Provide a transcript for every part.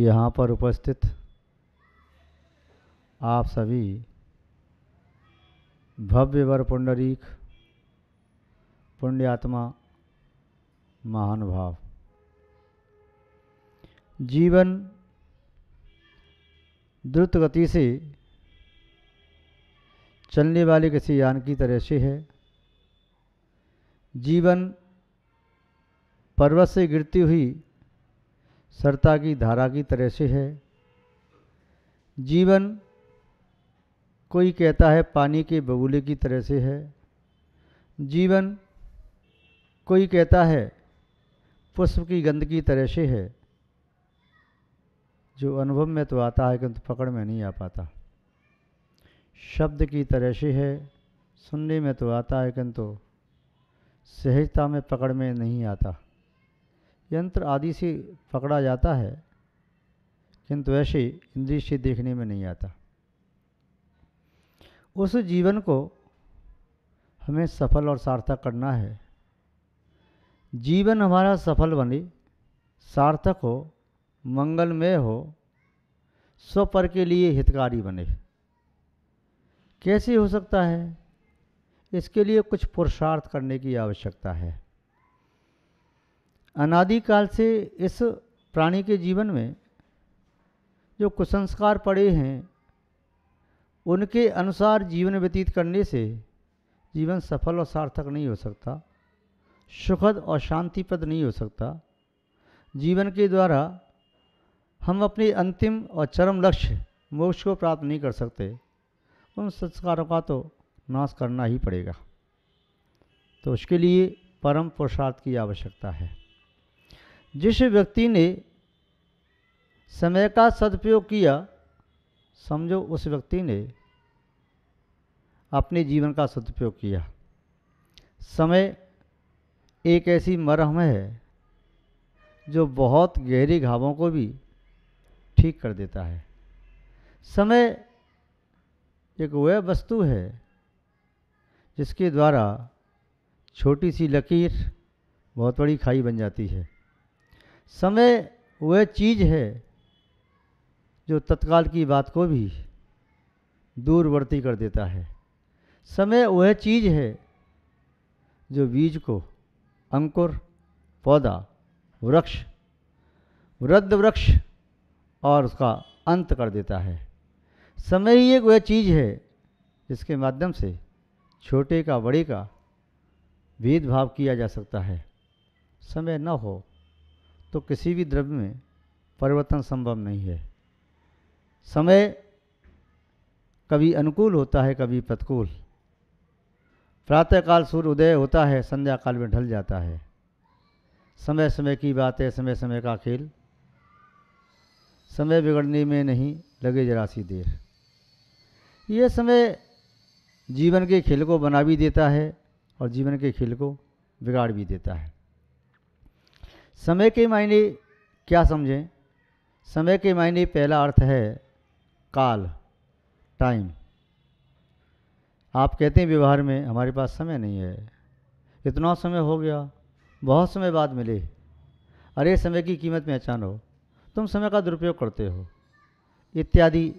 यहाँ पर उपस्थित आप सभी भव्य वर पुंडरीक पुण्यात्मा महानुभाव, जीवन द्रुत गति से चलने वाले किसी यान की तरह से है। जीवन पर्वत से गिरती हुई सरता की धारा की तरह से है। जीवन कोई कहता है पानी के बगुले की तरह से है। जीवन कोई कहता है पुष्प की गंध की तरह से है, जो अनुभव में तो आता है किंतु पकड़ में नहीं आ पाता। शब्द की तरह से है, सुनने में तो आता है किंतु सहजता में पकड़ में नहीं आता। यंत्र आदि से पकड़ा जाता है किंतु ऐसे इंद्रिय से देखने में नहीं आता। उस जीवन को हमें सफल और सार्थक करना है। जीवन हमारा सफल बने, सार्थक हो, मंगलमय हो, स्वपर के लिए हितकारी बने। कैसे हो सकता है? इसके लिए कुछ पुरुषार्थ करने की आवश्यकता है। अनादिकाल से इस प्राणी के जीवन में जो कुसंस्कार पड़े हैं, उनके अनुसार जीवन व्यतीत करने से जीवन सफल और सार्थक नहीं हो सकता, सुखद और शांतिप्रद नहीं हो सकता। जीवन के द्वारा हम अपने अंतिम और चरम लक्ष्य मोक्ष को प्राप्त नहीं कर सकते। उन संस्कारों का तो नाश करना ही पड़ेगा। तो उसके लिए परम पुरुषार्थ की आवश्यकता है। जिस व्यक्ति ने समय का सदुपयोग किया, समझो उस व्यक्ति ने अपने जीवन का सदुपयोग किया। समय एक ऐसी मरहम है जो बहुत गहरे घावों को भी ठीक कर देता है। समय एक वह वस्तु है जिसके द्वारा छोटी सी लकीर बहुत बड़ी खाई बन जाती है। समय वह चीज़ है जो तत्काल की बात को भी दूरवर्ती कर देता है। समय वह चीज़ है जो बीज को अंकुर, पौधा, वृक्ष, वृद्ध वृक्ष और उसका अंत कर देता है। समय ही एक वह चीज़ है जिसके माध्यम से छोटे का बड़े का भेदभाव किया जा सकता है। समय न हो तो किसी भी द्रव्य में परिवर्तन संभव नहीं है। समय कभी अनुकूल होता है, कभी प्रतिकूल। प्रातःकाल सूर्य उदय होता है, संध्या काल में ढल जाता है। समय समय की बात है, समय समय का खेल। समय बिगड़ने में नहीं लगे जरा सी देर। यह समय जीवन के खेल को बना भी देता है और जीवन के खेल को बिगाड़ भी देता है। समय के मायने क्या समझें? समय के मायने पहला अर्थ है काल, टाइम। आप कहते हैं व्यवहार में हमारे पास समय नहीं है, इतना समय हो गया, बहुत समय बाद मिले। अरे समय की कीमत पहचानो, तुम समय का दुरुपयोग करते हो, इत्यादि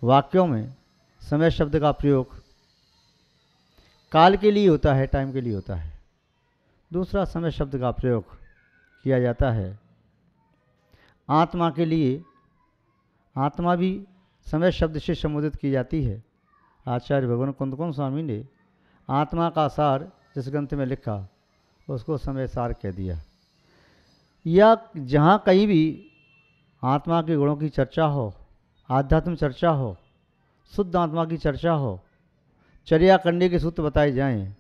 वाक्यों में समय शब्द का प्रयोग काल के लिए होता है, टाइम के लिए होता है। दूसरा समय शब्द का प्रयोग किया जाता है आत्मा के लिए। आत्मा भी समय शब्द से संबोधित की जाती है। आचार्य भगवान कुंदकुंद स्वामी ने आत्मा का सार जिस ग्रंथ में लिखा उसको समय सार कह दिया। या जहाँ कहीं भी आत्मा के गुणों की चर्चा हो, आध्यात्म चर्चा हो, शुद्ध आत्मा की चर्चा हो, चर्या करने के सूत्र बताए जाएं,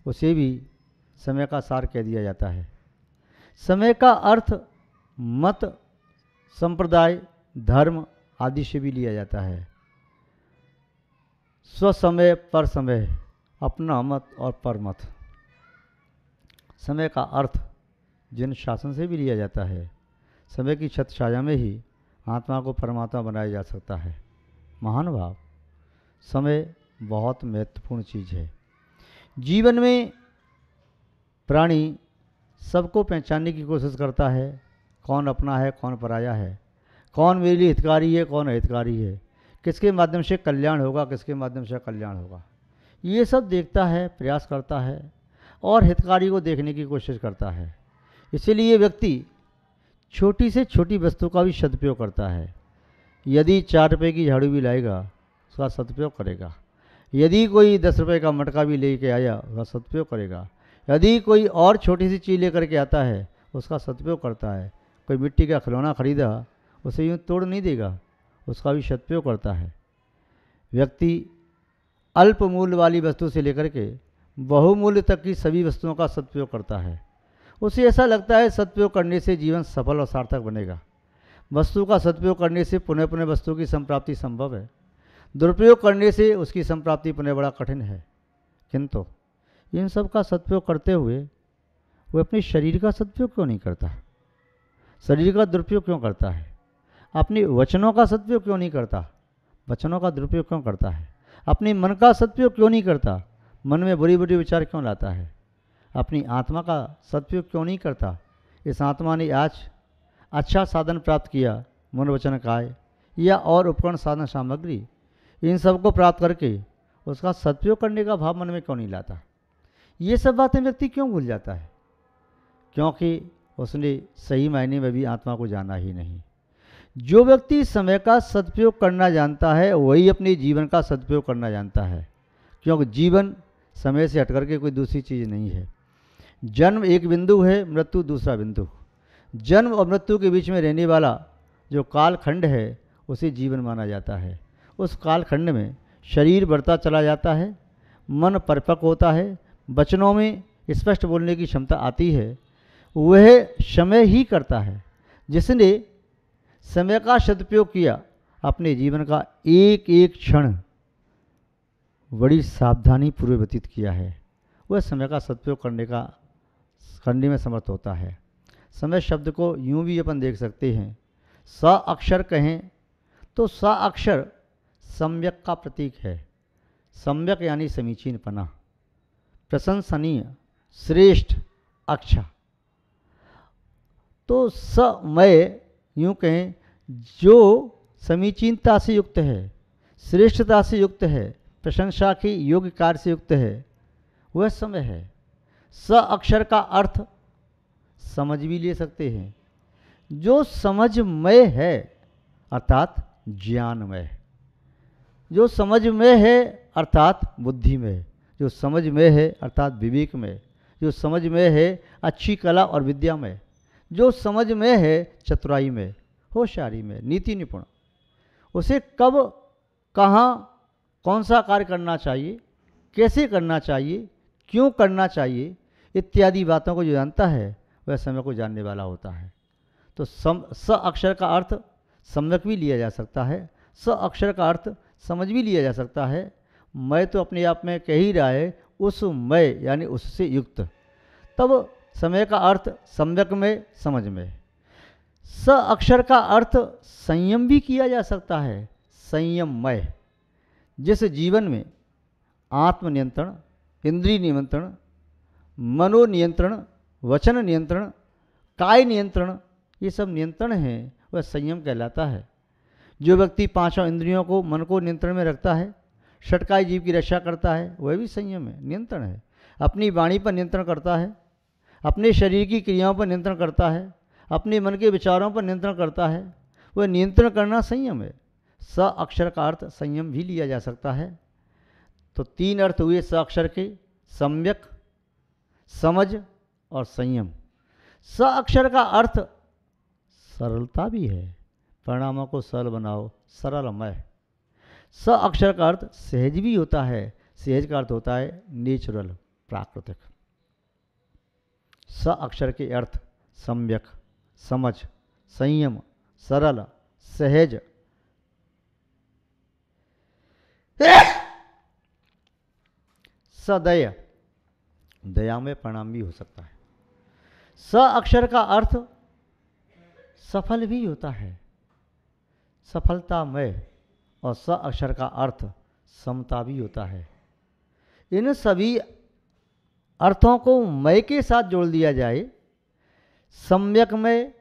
उसे भी समय का सार कह दिया जाता है। समय का अर्थ मत, संप्रदाय, धर्म आदि से भी लिया जाता है। स्वसमय, पर समय, अपना मत और परमत। समय का अर्थ जिन शासन से भी लिया जाता है। समय की छत्र छाया में ही आत्मा को परमात्मा बनाया जा सकता है। महानुभाव, समय बहुत महत्वपूर्ण चीज़ है। जीवन में प्राणी सबको पहचानने की कोशिश करता है, कौन अपना है कौन पराया है। कौन मेरे लिए हितकारी है, कौन अहितकारी है, किसके माध्यम से कल्याण होगा, किसके माध्यम से कल्याण होगा, ये सब देखता है, प्रयास करता है और हितकारी को देखने की कोशिश करता है। इसीलिए व्यक्ति छोटी से छोटी वस्तु का भी सदुपयोग करता है। यदि 4 रुपये की झाड़ू भी लाएगा उसका सदुपयोग करेगा, यदि कोई 10 रुपये का मटका भी लेके आया उसका सदुपयोग करेगा, यदि कोई और छोटी सी चीज़ लेकर के आता है उसका सदुपयोग करता है। कोई मिट्टी का खिलौना खरीदा उसे यूँ तोड़ नहीं देगा, उसका भी सदुपयोग करता है। व्यक्ति अल्प मूल्य वाली वस्तु से लेकर के बहुमूल्य तक की सभी वस्तुओं का सदुपयोग करता है। उसे ऐसा लगता है सदुपयोग करने से जीवन सफल और सार्थक बनेगा। वस्तु का सदुपयोग करने से पुनः पुनः वस्तु की संप्राप्ति संभव है, दुरुपयोग करने से उसकी संप्राप्ति पुनः बड़ा कठिन है। किंतु इन सब का सदुपयोग करते हुए वो अपने शरीर का सदुपयोग क्यों नहीं करता, शरीर का दुरुपयोग क्यों करता है, अपने वचनों का सदुपयोग क्यों नहीं करता, वचनों का दुरुपयोग क्यों करता है, अपने मन का सदुपयोग क्यों नहीं करता, मन में बुरी बुरी विचार क्यों लाता है, अपनी आत्मा का सदुपयोग क्यों नहीं करता। इस आत्मा ने आज अच्छा साधन प्राप्त किया, मन वचन काय या और उपकरण साधन सामग्री, इन सब को प्राप्त करके उसका सदुपयोग करने का भाव मन में क्यों नहीं लाता। ये सब बातें व्यक्ति क्यों भूल जाता है, क्योंकि उसने सही मायने में भी आत्मा को जाना ही नहीं। जो व्यक्ति समय का सदुपयोग करना जानता है वही अपने जीवन का सदुपयोग करना जानता है, क्योंकि जीवन समय से हटकर के कोई दूसरी चीज़ नहीं है। जन्म एक बिंदु है, मृत्यु दूसरा बिंदु। जन्म और मृत्यु के बीच में रहने वाला जो कालखंड है उसे जीवन माना जाता है। उस कालखंड में शरीर बढ़ता चला जाता है, मन परिपक्व होता है, वचनों में स्पष्ट बोलने की क्षमता आती है। वह समय ही करता है जिसने समय का सदुपयोग किया, अपने जीवन का एक एक क्षण बड़ी सावधानी पूर्वक व्यतीत किया है, वह समय का सदुपयोग करने में समर्थ होता है। समय शब्द को यूं भी अपन देख सकते हैं, स अक्षर कहें तो स अक्षर सम्यक का प्रतीक है। सम्यक यानी समीचीनपना, प्रशंसनीय, श्रेष्ठ, अच्छा। तो समय यूं कहें जो समीचीनता से युक्त है, श्रेष्ठता से युक्त है, प्रशंसा के योग्य कार्य से युक्त है, वह समय है। स अक्षर का अर्थ समझ भी ले सकते हैं, जो समझमय है अर्थात ज्ञानमय, जो समझमय है अर्थात बुद्धिमय, जो समझमय है अर्थात विवेकमय, जो समझमय है अच्छी कला और विद्या में, जो समझमय है चतुराई में, होशियारी में, नीति निपुण। उसे कब कहाँ कौन सा कार्य करना चाहिए, कैसे करना चाहिए, क्यों करना चाहिए, इत्यादि बातों को जो जानता है वह समय को जानने वाला होता है। तो स अक्षर का अर्थ सम्यक भी लिया जा सकता है, स अक्षर का अर्थ समझ भी लिया जा सकता है। मैं तो अपने आप में कह ही रहा है उस मय यानी उससे युक्त, तब समय का अर्थ सम्यक में, समझ में। स अक्षर का अर्थ संयम भी किया जा सकता है, संयममय, जिस जीवन में आत्मनियंत्रण, इंद्रिय नियंत्रण, मनोनियंत्रण, वचन नियंत्रण, काय नियंत्रण, ये सब नियंत्रण हैं, वह संयम कहलाता है। जो व्यक्ति पांचों इंद्रियों को, मन को नियंत्रण में रखता है, षटकाय जीव की रक्षा करता है, वह भी संयम है, नियंत्रण है। अपनी वाणी पर नियंत्रण करता है, अपने शरीर की क्रियाओं पर नियंत्रण करता है, अपने मन के विचारों पर नियंत्रण करता है, वह नियंत्रण करना संयम है। स अक्षर का अर्थ संयम भी लिया जा सकता है। तो 3 अर्थ हुए स अक्षर के, सम्यक, समझ और संयम। स अक्षर का अर्थ सरलता भी है, परिणामों को सरल बनाओ, सरलमय। स अक्षर का अर्थ सहज भी होता है, सहज का अर्थ होता है नेचुरल, प्राकृतिक। स अक्षर के अर्थ सम्यक, समझ, संयम, सरल, सहज, सदय, दया में परिणाम भी हो सकता है। स अक्षर का अर्थ सफल भी होता है, सफलतामय, और स अक्षर का अर्थ समता भी होता है। इन सभी अर्थों को मय के साथ जोड़ दिया जाए, सम्यक में,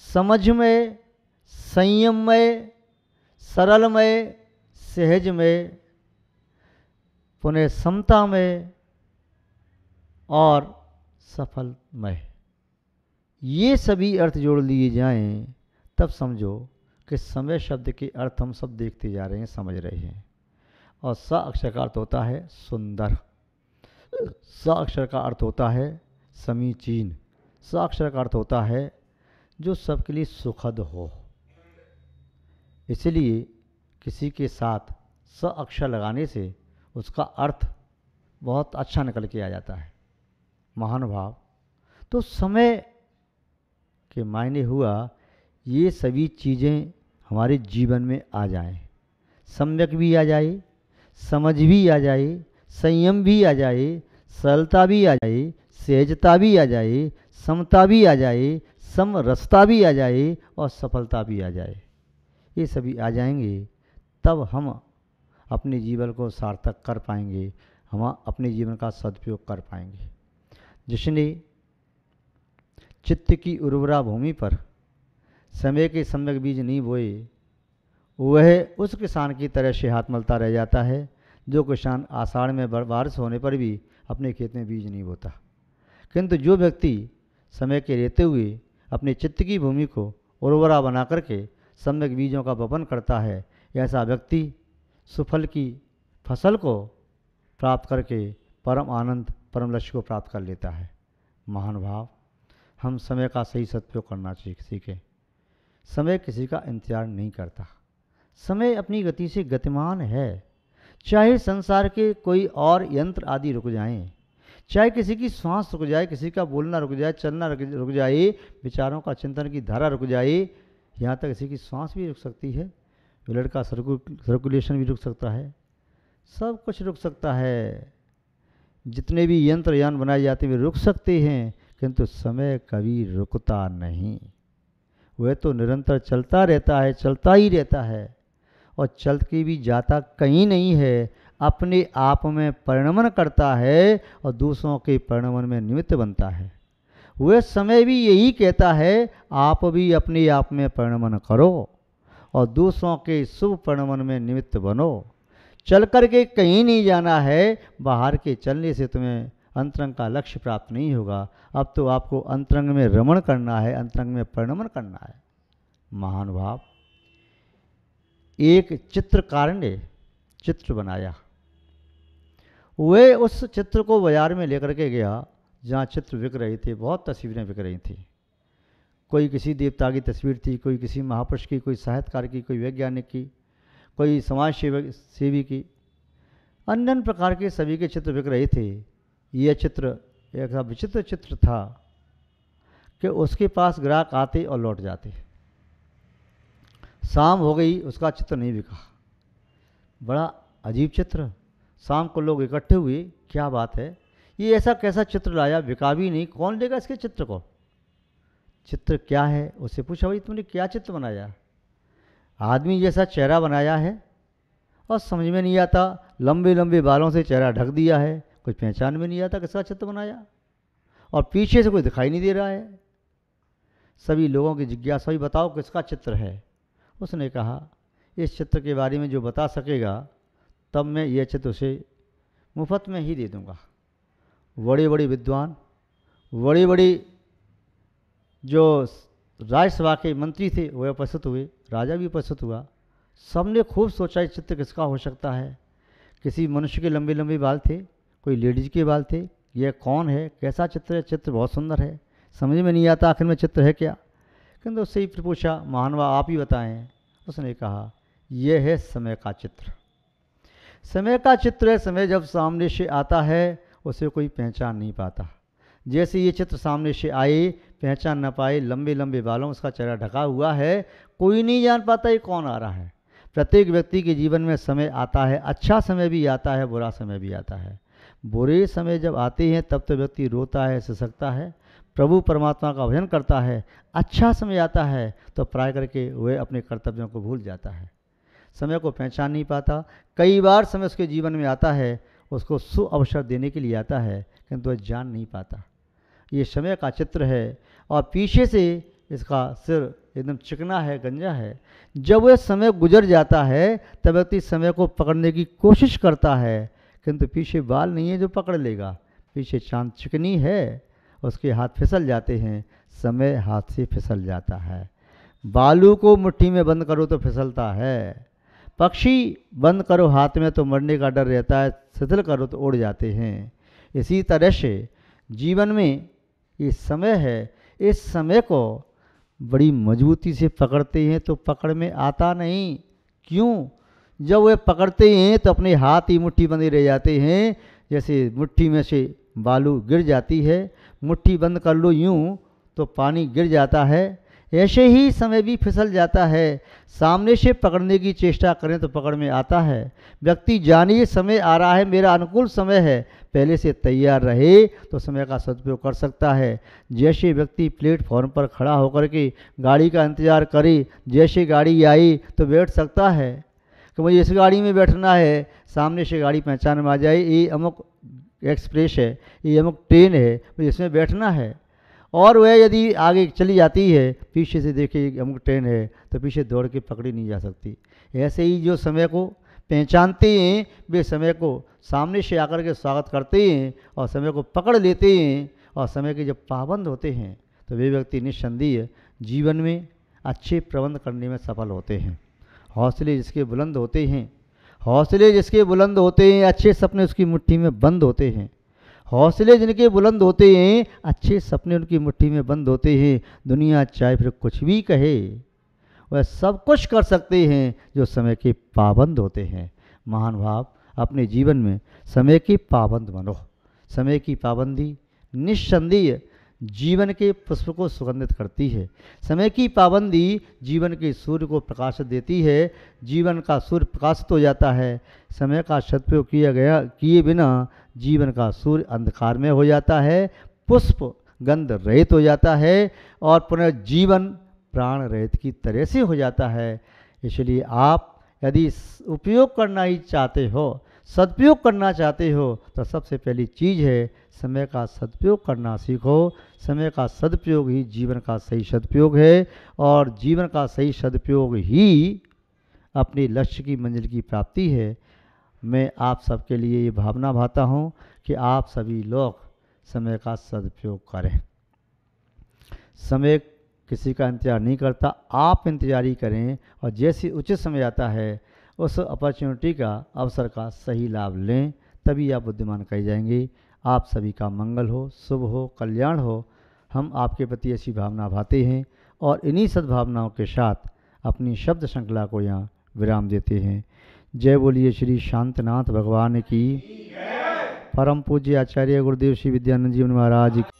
समझ में, संयममय, सरलमय, सहजमय, पुनः समतामय और सफलमय। ये सभी अर्थ जोड़ लिए जाएं तब समझो कि समय शब्द के अर्थ हम सब देखते जा रहे हैं, समझ रहे हैं। और स अक्षर का अर्थ होता है सुंदर, स अक्षर का अर्थ होता है समीचीन, स अक्षर का अर्थ होता है जो सबके लिए सुखद हो। इसलिए किसी के साथ स अक्षर लगाने से उसका अर्थ बहुत अच्छा निकल के आ जाता है। महान भाव, तो समय के मायने हुआ ये सभी चीज़ें हमारे जीवन में आ जाएं, सम्यक भी आ जाए, समझ भी आ जाए, संयम भी आ जाए, सरलता भी आ जाए, सहजता भी आ जाए, समता भी आ जाए, समरसता भी आ जाए और सफलता भी आ जाए। ये सभी आ जाएंगे तब हम अपने जीवन को सार्थक कर पाएंगे, हम अपने जीवन का सदुपयोग कर पाएंगे। जिसने चित्त की उर्वरा भूमि पर समय के सम्यक बीज नहीं बोए, वह उस किसान की तरह से हाथ मलता रह जाता है जो किसान आषाढ़ में बारिश होने पर भी अपने खेत में बीज नहीं बोता। किंतु जो व्यक्ति समय के रहते हुए अपने चित्त की भूमि को उर्वरा बना करके सम्यक बीजों का वपन करता है, ऐसा व्यक्ति सुफल की फसल को प्राप्त करके परम आनंद, परम लक्ष्य को प्राप्त कर लेता है। महान भाव, हम समय का सही सदुपयोग करना सीखें। समय किसी का इंतजार नहीं करता, समय अपनी गति से गतिमान है। चाहे संसार के कोई और यंत्र आदि रुक जाएं, चाहे किसी की सांस रुक जाए, किसी का बोलना रुक जाए, चलना रुक जाए, विचारों का चिंतन की धारा रुक जाए, यहाँ तक किसी की सांस भी रुक सकती है, ब्लड का सर्कुलेशन भी रुक सकता है, सब कुछ रुक सकता है। जितने भी यंत्र यान बनाए जाते वे रुक सकते हैं, किंतु समय कभी रुकता नहीं। वह तो निरंतर चलता रहता है, चलता ही रहता है और चल के भी जाता कहीं नहीं है, अपने आप में परिणमन करता है और दूसरों के परिणमन में निमित्त बनता है। वह समय भी यही कहता है, आप भी अपने आप में परिणमन करो और दूसरों के शुभ परिणमन में निमित्त बनो। चल करके कहीं नहीं जाना है, बाहर के चलने से तुम्हें अंतरंग का लक्ष्य प्राप्त नहीं होगा। अब तो आपको अंतरंग में रमण करना है, अंतरंग में परिणमन करना है। महान भाव, एक चित्रकार ने चित्र बनाया, वह उस चित्र को बाजार में लेकर के गया जहाँ चित्र बिक रहे थे, बहुत तस्वीरें बिक रही थी। कोई किसी देवता की तस्वीर थी, कोई किसी महापुरुष की, कोई साहित्यकार की, कोई वैज्ञानिक की, कोई समाज सेवी की, अन्य प्रकार के सभी के चित्र बिक रहे थे। यह चित्र एक विचित्र चित्र था कि उसके पास ग्राहक आते और लौट जाते। शाम हो गई, उसका चित्र नहीं बिका। बड़ा अजीब चित्र। शाम को लोग इकट्ठे हुए, क्या बात है, ये ऐसा कैसा चित्र लाया, बिका भी नहीं, कौन लेगा इसके चित्र को, चित्र क्या है। उससे पूछा, भाई तुमने क्या चित्र बनाया। आदमी जैसा चेहरा बनाया है और समझ में नहीं आता, लंबे लंबे बालों से चेहरा ढक दिया है, कुछ पहचान में नहीं आता किसका चित्र बनाया, और पीछे से कोई दिखाई नहीं दे रहा है। सभी लोगों की जिज्ञासा हुई, बताओ किसका चित्र है। उसने कहा, इस चित्र के बारे में जो बता सकेगा तब मैं यह चित्र उसे मुफ्त में ही दे दूंगा। बड़े बड़े विद्वान, बड़े बड़े जो राज्यसभा के मंत्री थे वह उपस्थित हुए, राजा भी उपस्थित हुआ। सबने खूब सोचा ये चित्र किसका हो सकता है। किसी मनुष्य के लंबे लंबे बाल थे, कोई लेडीज के बाल थे, यह कौन है, कैसा चित्र है, चित्र बहुत सुंदर है, समझ में नहीं आता आखिर में चित्र है क्या। किंतु उससे ही पूछा, महानवा आप ही बताएं। उसने कहा, यह है समय का चित्र। समय का चित्र है, समय जब सामने से आता है उसे कोई पहचान नहीं पाता। जैसे ये चित्र सामने से आए, पहचान न पाए, लंबे लंबे बालों उसका चेहरा ढका हुआ है, कोई नहीं जान पाता ये कौन आ रहा है। प्रत्येक व्यक्ति के जीवन में समय आता है, अच्छा समय भी आता है, बुरा समय भी आता है। बुरे समय जब आते हैं तब तो व्यक्ति रोता है, सिसकता है, प्रभु परमात्मा का भजन करता है। अच्छा समय आता है तो प्राय करके वह अपने कर्तव्यों को भूल जाता है, समय को पहचान नहीं पाता। कई बार समय उसके जीवन में आता है, उसको सु अवसर देने के लिए आता है, किंतु वह जान नहीं पाता। ये समय का चित्र है और पीछे से इसका सिर एकदम चिकना है, गंजा है। जब वह समय गुजर जाता है तब व्यक्ति समय को पकड़ने की कोशिश करता है, किंतु पीछे बाल नहीं है जो पकड़ लेगा। पीछे चांद चिकनी है, उसके हाथ फिसल जाते हैं, समय हाथ से फिसल जाता है। बालू को मुट्ठी में बंद करो तो फिसलता है, पक्षी बंद करो हाथ में तो मरने का डर रहता है, शिथिल करो तो उड़ जाते हैं। इसी तरह से जीवन में ये समय है, इस समय को बड़ी मजबूती से पकड़ते हैं तो पकड़ में आता नहीं। क्यों? जब वे पकड़ते हैं तो अपने हाथ ही मुट्ठी बंधे रह जाते हैं। जैसे मुट्ठी में से बालू गिर जाती है, मुट्ठी बंद कर लो यूं तो पानी गिर जाता है, ऐसे ही समय भी फिसल जाता है। सामने से पकड़ने की चेष्टा करें तो पकड़ में आता है। व्यक्ति जाने ये समय आ रहा है, मेरा अनुकूल समय है, पहले से तैयार रहे तो समय का सदुपयोग कर सकता है। जैसे व्यक्ति प्लेटफॉर्म पर खड़ा होकर के गाड़ी का इंतज़ार करे, जैसे गाड़ी आई तो बैठ सकता है कि मुझे इस गाड़ी में बैठना है, सामने से गाड़ी पहचान में आ जाए ये अमुक एक्सप्रेस है, ये अमुक ट्रेन है, मुझे इसमें बैठना है। और वह यदि आगे चली जाती है, पीछे से देखे अमुक ट्रेन है तो पीछे दौड़ के पकड़ी नहीं जा सकती। ऐसे ही जो समय को पहचानते हैं वे समय को सामने से आकर के स्वागत करते हैं और समय को पकड़ लेते हैं, और समय के जब पाबंद होते हैं तो वे व्यक्ति निस्संदेह जीवन में अच्छे प्रबंध करने में सफल होते हैं। हौसले जिसके बुलंद होते हैं, हौसले जिसके बुलंद होते हैं, अच्छे सपने उसकी मुट्ठी में बंद होते हैं। हौसले जिनके बुलंद होते हैं, अच्छे सपने उनकी मुट्ठी में बंद होते हैं। दुनिया चाहे फिर कुछ भी कहे, वह सब कुछ कर सकते हैं जो समय के पाबंद होते हैं। महान भाव, अपने जीवन में समय के पाबंद बनो। समय की पाबंदी निस्संदेह जीवन के पुष्प को सुगंधित करती है। समय की पाबंदी जीवन के सूर्य को प्रकाश देती है। जीवन का सूर्य प्रकाशित हो जाता है। समय का सदुपयोग किए बिना जीवन का सूर्य अंधकार में हो जाता है, पुष्प गंध रहित हो जाता है और पुनः जीवन प्राण रहित की तरह से हो जाता है। इसलिए आप यदि उपयोग करना ही चाहते हो, सदुपयोग करना चाहते हो, तो सबसे पहली चीज़ है समय का सदुपयोग करना सीखो। समय का सदुपयोग ही जीवन का सही सदुपयोग है, और जीवन का सही सदुपयोग ही अपने लक्ष्य की मंजिल की प्राप्ति है। मैं आप सबके लिए ये भावना भाता हूँ कि आप सभी लोग समय का सदुपयोग करें। समय किसी का इंतज़ार नहीं करता, आप इंतज़ारी करें और जैसे उचित समय आता है उस अपॉर्चुनिटी का, अवसर का सही लाभ लें, तभी आप बुद्धिमान कहे जाएंगे। आप सभी का मंगल हो, शुभ हो, कल्याण हो। हम आपके प्रति ऐसी भावना भाते हैं और इन्हीं सद्भावनाओं के साथ अपनी शब्द श्रृंखला को यहाँ विराम देते हैं। जय बोलिए श्री शांतनाथ भगवान की। परम पूज्य आचार्य गुरुदेव श्री विद्यानंद जी महाराज की।